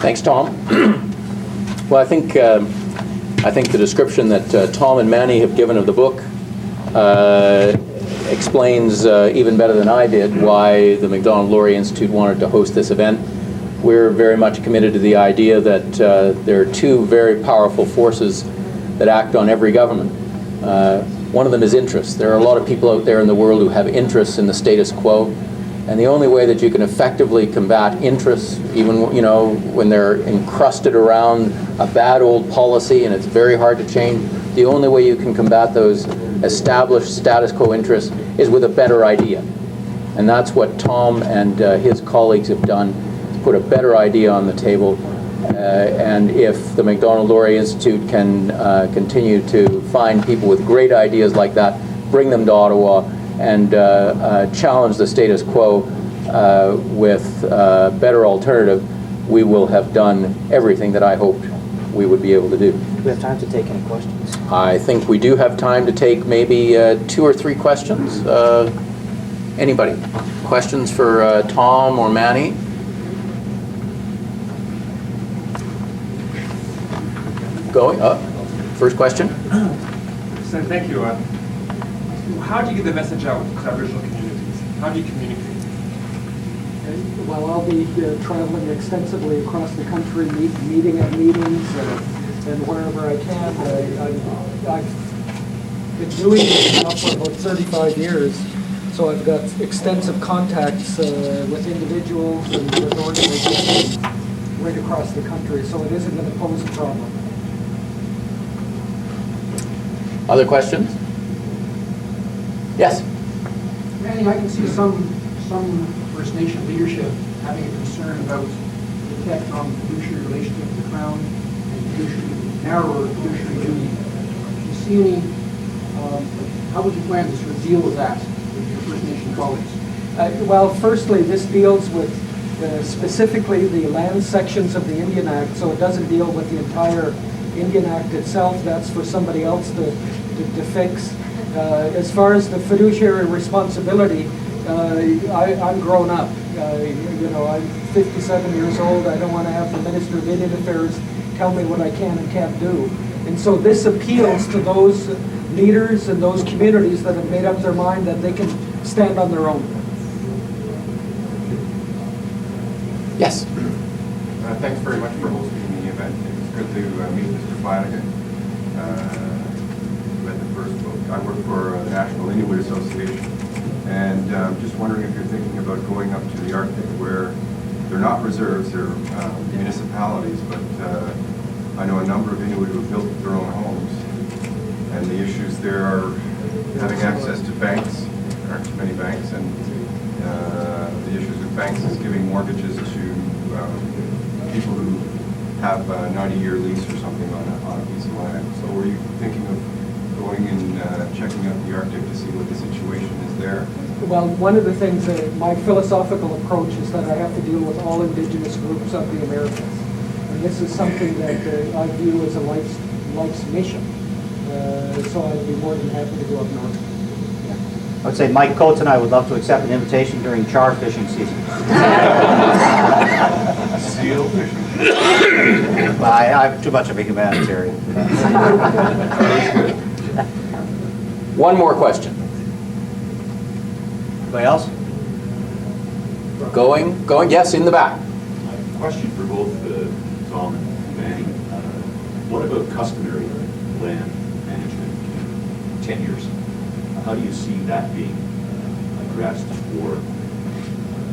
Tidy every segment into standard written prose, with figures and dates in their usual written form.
Thanks, Tom. Well, I think the description that Tom and Manny have given of the book explains even better than I did why the Macdonald-Laurier Institute wanted to host this event. We're very much committed to the idea that there are two very powerful forces that act on every government. One of them is interest. There are a lot of people out there in the world who have interests in the status quo, and the only way that you can effectively combat interests, even when they're encrusted around a bad old policy and it's very hard to change, the only way you can combat those established status quo interests is with a better idea. And that's what Tom and his colleagues have done, put a better idea on the table. And if the Macdonald-Laurier Institute can continue to find people with great ideas like that, bring them to Ottawa, and challenge the status quo with a better alternative, we will have done everything that I hoped we would be able to do. Do we have time to take any questions? I think we do have time to take maybe 2 or 3 questions. Anybody? Questions for Tom or Manny? Going up. First question. So thank you. How do you get the message out to Aboriginal communities? How do you communicate? Well, I'll be traveling extensively across the country, meeting at meetings, and wherever I can. I've been doing this now for about 35 years, so I've got extensive contacts with individuals and with organizations right across the country, so it isn't going to pose a problem. Other questions? Yes. Manny, I can see some First Nation leadership having a concern about the effect on the fiduciary relationship with the Crown and narrower fiduciary duty. Do you see any, how would you plan to sort of deal with that with your First Nation colleagues? Well, firstly, this deals with specifically the land sections of the Indian Act, so it doesn't deal with the entire Indian Act itself. That's for somebody else to fix. As far as the fiduciary responsibility, I'm grown up. I'm 57 years old. I don't want to have the Minister of Indian Affairs tell me what I can and can't do. And so this appeals to those leaders and those communities that have made up their mind that they can stand on their own. Yes. Thanks very much for hosting the event. It's good to meet Mr. Flanagan. Read the first book. I work for the National Inuit Association, and just wondering if you're thinking about going up to the Arctic, where they're not reserves, they're municipalities, but I know a number of Inuit who have built their own homes, and the issues there are having access to banks. There aren't too many banks, and the issues with banks is giving mortgages to people who have a 90-year lease or something on a piece of land. So were you thinking of going and checking out the Arctic to see what the situation is there? Well, one of the things that my philosophical approach is that I have to deal with all indigenous groups of the Americas. And this is something that I view as a life's mission. So I'd be more than happy to go up north. I would say Mike Coates and I would love to accept an invitation during char fishing season. Seal fishing? I'm too much of a humanitarian. One more question. Anybody else? Going? Yes, in the back. Question for both Tom and Manny. What about customary land management tenures? How do you see that being addressed or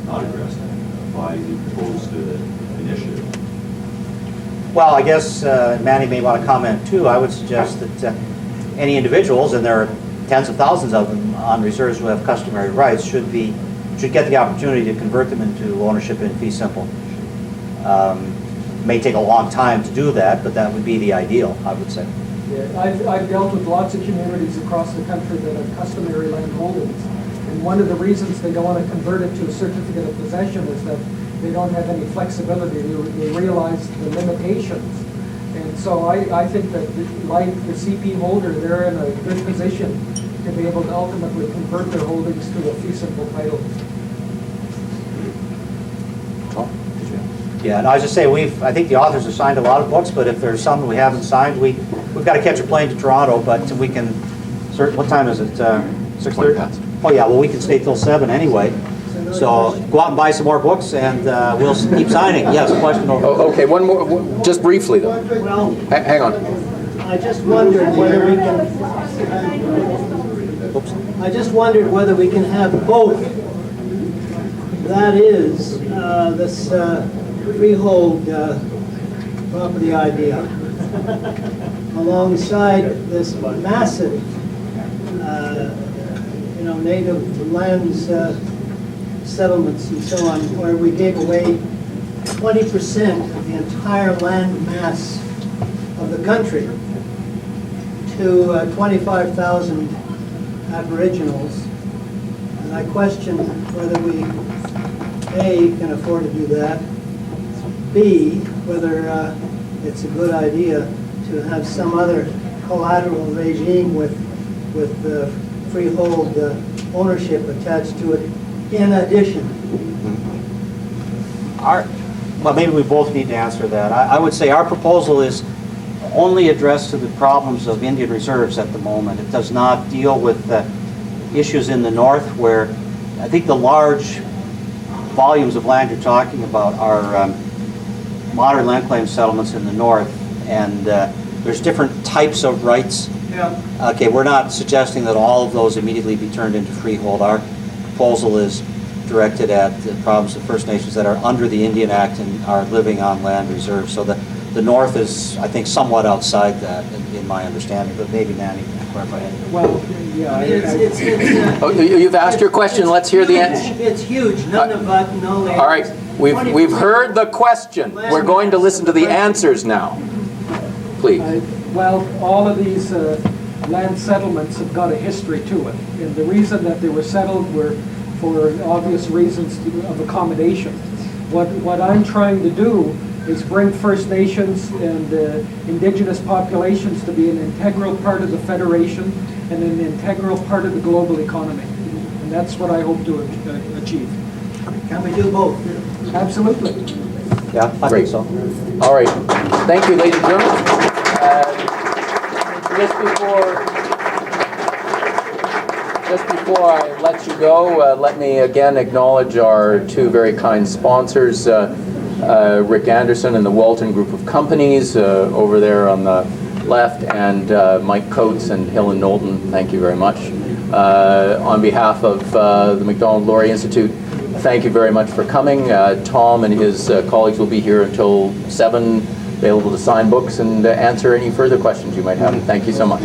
not addressed by the proposed initiative? Well, I guess Manny may want to comment too. I would suggest that any individuals, and there are tens of thousands of them on reserves who have customary rights, should get the opportunity to convert them into ownership in fee simple. It may take a long time to do that, but that would be the ideal, I would say. Yeah, I've dealt with lots of communities across the country that have customary land holdings. And one of the reasons they don't want to convert it to a certificate of possession is that they don't have any flexibility. They realize the limitations. And so I think that, like the CP holder, they're in a good position to be able to ultimately convert their holdings to a fee simple title. Yeah, and I was just saying, I think the authors have signed a lot of books, but if there's some we haven't signed, we've got to catch a plane to Toronto, but we can, what time is it? 6:30? Oh, yeah, well, we can stay till 7 anyway. So go out and buy some more books, and we'll keep signing. Yes, question over. Oh, okay, one more, just briefly though. Well, Hang on. I just wondered whether we can, I just wondered whether we can have both. That is, this freehold property idea alongside this massive, native lands settlements and so on, where we gave away 20% of the entire land mass of the country to 25,000 Aboriginals. And I question whether we, A, can afford to do that, B, whether it's a good idea to have some other collateral regime with freehold ownership attached to it in addition. Well, maybe we both need to answer that. I would say our proposal is only addressed to the problems of Indian reserves at the moment. It does not deal with the issues in the north, where I think the large volumes of land you're talking about are modern land claim settlements in the north, and there's different types of rights. Yeah. Okay, we're not suggesting that all of those immediately be turned into freehold. Our proposal is directed at the problems of First Nations that are under the Indian Act and are living on land reserves. So the north is, I think, somewhat outside that, in my understanding, but maybe Manny can clarify it. Well, yeah. It's Oh, you've asked your question, let's hear the answer. It's huge. None of that, no. All right, we've heard the question. We're going to listen to the answers now. Please. Well, all of these land settlements have got a history to it. And the reason that they were settled were for obvious reasons of accommodation. What I'm trying to do is bring First Nations and indigenous populations to be an integral part of the Federation and an integral part of the global economy. And that's what I hope to achieve. Can we do both? Absolutely. Yeah, I Great. think so. All right. Thank you, ladies and gentlemen. Just before I let you go, let me again acknowledge our two very kind sponsors, Rick Anderson and the Walton Group of Companies over there on the left, and Mike Coates and Hill and Knowlton. Thank you very much. On behalf of the Macdonald-Laurier Institute, thank you very much for coming. Tom and his colleagues will be here until 7, available to sign books and answer any further questions you might have. Thank you so much.